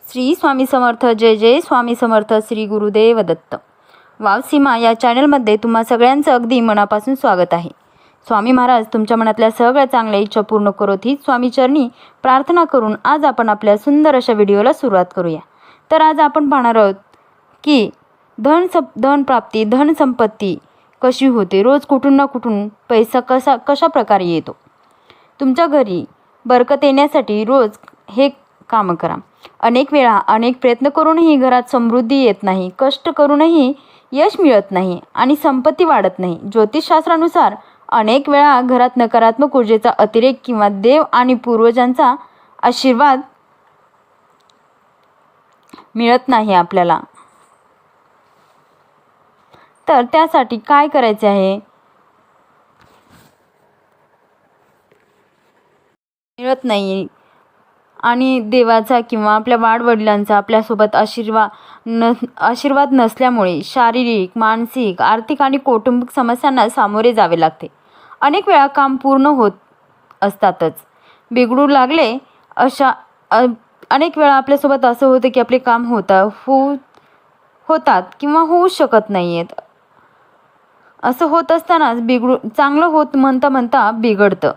श्री स्वामी समर्थ. जय जय स्वामी समर्थ. श्री गुरुदेव दत्त. वावसीमा या चॅनलमध्ये तुम्हा सगळ्यांचं अगदी मनापासून स्वागत आहे. स्वामी महाराज तुमच्या मनातल्या सगळ्या चांगल्या इच्छा पूर्ण करोत ही स्वामीचरणी प्रार्थना करून आज आपण आपल्या सुंदर अशा व्हिडिओला सुरुवात करूया. तर आज आपण पाहणार आहोत की धन प्राप्ती, धन संपत्ती कशी होते, रोज कुठून ना कुठून पैसा कशा प्रकारे येतो. तुमच्या घरी बरकत येण्यासाठी रोज हे काम करा. अनेक वेळा अनेक प्रयत्न करूनही घरात समृद्धी येत नाही, कष्ट करूनही यश मिळत नाही आणि संपत्ती वाढत नाही. ज्योतिषशास्त्रानुसार अनेक वेळा घरात नकारात्मक ऊर्जेचा अतिरेक किंवा देव आणि पूर्वजांचा आशीर्वाद मिळत नाही आपल्याला. तर त्यासाठी काय करायचे आहे? मिळत नाही आणि देवाचा किंवा आपल्या वाडवडिलांचा आपल्यासोबत आशीर्वाद नसल्यामुळे शारीरिक, मानसिक, आर्थिक आणि कौटुंबिक समस्यांना सामोरे जावे लागते. अनेक वेळा काम पूर्ण होत असतातच बिघडू लागले. अनेक वेळा आपल्यासोबत असं होतं की आपले काम होतात किंवा होऊ शकत नाही आहेत. असं होत असतानाच चांगलं होत म्हणता बिघडतं.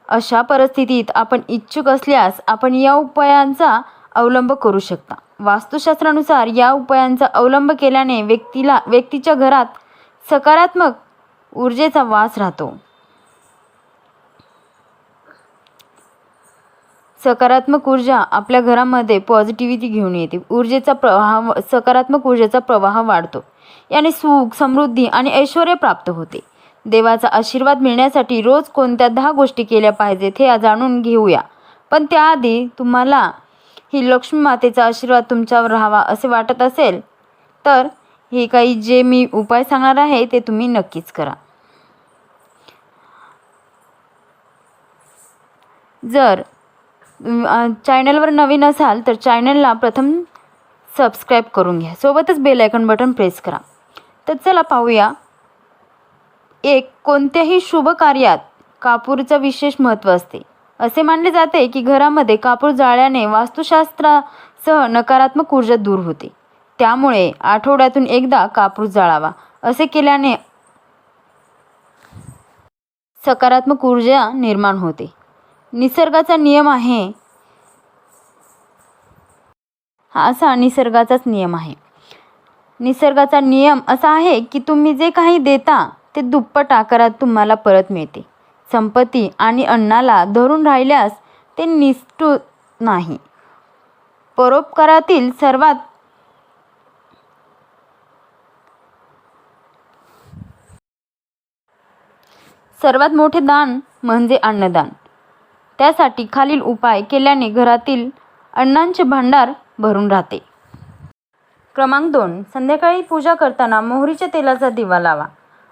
अशा परिस्थितीत आपण इच्छुक असल्यास आपण या उपायांचा अवलंब करू शकता. वास्तुशास्त्रानुसार या उपायांचा अवलंब केल्याने व्यक्तीच्या घरात सकारात्मक ऊर्जेचा वास राहतो. सकारात्मक ऊर्जा आपल्या घरामध्ये पॉझिटिव्हिटी घेऊन येते. सकारात्मक ऊर्जेचा प्रवाह वाढतो. याने सुख, समृद्धी आणि ऐश्वर्य प्राप्त होते. देवाचा आशीर्वाद मिळण्यासाठी रोज कोणत्या 10 गोष्टी केल्या पाहिजेत हे जाणून घेऊया. पण त्याआधी तुम्हाला ही लक्ष्मी मातेचा आशीर्वाद तुमच्यावर राहावा असे वाटत असेल तर हे काही जे मी उपाय सांगणार आहे ते तुम्ही नक्कीच करा. जर चॅनलवर नवीन असाल तर चॅनलला प्रथम सबस्क्राईब करून घ्या, सोबतच बेल आयकॉन बटन प्रेस करा. तर चला पाहूया. कोणत्याही शुभ कार्यात कापूरचं विशेष महत्त्व असते. असे मानले जाते की घरामध्ये कापूर जाळल्याने वास्तुशास्त्रासह नकारात्मक ऊर्जा दूर होते. त्यामुळे आठवड्यातून एकदा कापूर जाळावा. असे केल्याने सकारात्मक ऊर्जा निर्माण होते. निसर्गाचा नियम आहे निसर्गाचाच नियम आहे. निसर्गाचा नियम असा आहे की तुम्ही जे काही देता ते दुप्पट आकारात तुम्हाला परत मिळते. संपत्ती आणि अन्नाला धरून राहिल्यास ते निष्ठुर नाही. परोपकारातील सर्वात मोठे दान म्हणजे अन्नदान. त्यासाठी खालील उपाय केल्याने घरातील अन्नाचे भांडार भरून राहते. क्रमांक 2. संध्याकाळी पूजा करताना मोहरीच्या तेलाचा दिवा लावा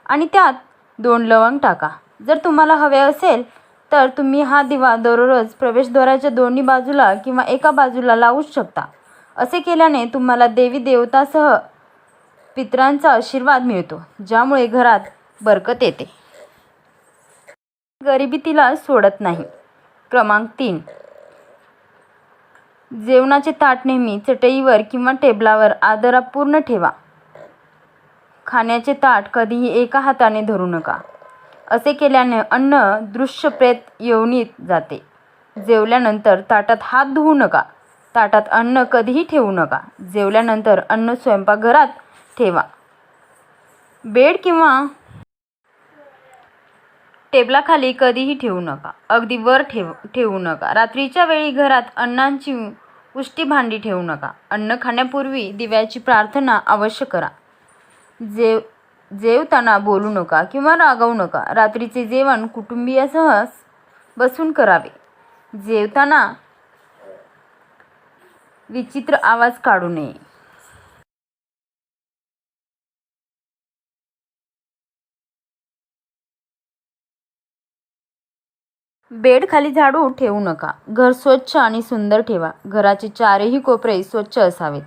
आणि त्यात 2 लवंग टाका. जर तुम्हाला हवे असेल तर तुम्ही हा दिवा दररोज प्रवेशद्वाराच्या दोन्ही बाजूला किंवा एका बाजूला लावू शकता. असे केल्याने तुम्हाला देवी देवतासह पितरांचा आशीर्वाद मिळतो, ज्यामुळे घरात बरकत येते. गरिबी तिला सोडत नाही. क्रमांक 3. जेवणाचे ताट नेहमी चटईवर किंवा टेबलावर आदरपूर्ण ठेवा. खाण्याचे ताट कधीही एका हाताने धरू नका. असे केल्याने अन्न दृश्य प्रेत योनीत जाते. जेवल्यानंतर ताटात हात धुवू नका. ताटात अन्न कधीही ठेवू नका. जेवल्यानंतर अन्न स्वयंपाकघरात ठेवा. बेड किंवा टेबलाखाली कधीही ठेवू नका. अगदी वर ठेवू नका. रात्रीच्या वेळी घरात अन्नाची उष्टी भांडी ठेवू नका. अन्न खाण्यापूर्वी दिव्याची प्रार्थना अवश्य करा. जेवताना बोलू नका किंवा रागवू नका. रात्रीचे जेवण कुटुंबियासह बसून करावे. जेवताना विचित्र आवाज काढू नये. बेड खाली झाडू ठेवू नका. घर स्वच्छ आणि सुंदर ठेवा. घराचे चारही कोपरे स्वच्छ असावेत.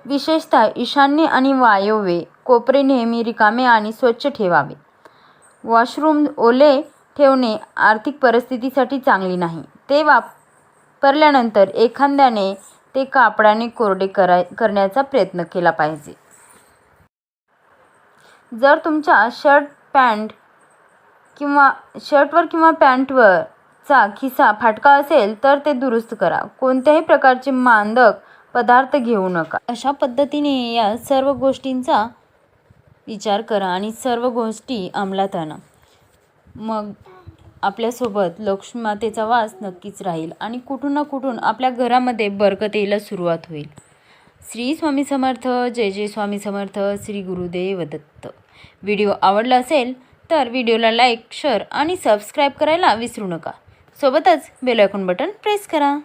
विशेषतः ईशान्य आणि वायव्य कोपरे नेहमी रिकामे आणि स्वच्छ ठेवावे. वॉशरूम ओले ठेवणे आर्थिक परिस्थितीसाठी चांगली नाही. ते वापरल्यानंतर एखाद्याने ते कापडाने कोरडे करण्याचा प्रयत्न केला पाहिजे. जर तुमच्या शर्टवर किंवा पॅन्टवरचा खिसा फाटका असेल तर ते दुरुस्त करा. कोणत्याही प्रकारचे मादक पदार्थ घेऊ नका. अशा पद्धतीने या सर्व गोष्टींचा विचार करा आणि सर्व गोष्टी अंमलात आणा. मग आपल्यासोबत लक्ष्मी मातेचा वास नक्कीच राहील आणि कुठून ना कुठून आपल्या घरामध्ये बरकत यायला सुरुवात होईल. श्री स्वामी समर्थ. जय जय स्वामी समर्थ. श्री गुरुदेव दत्त. व्हिडिओ आवडला असेल तर व्हिडिओला लाईक, शेअर आणि सबस्क्राईब करायला विसरू नका. सोबतच बेल आयकॉन बटन प्रेस करा.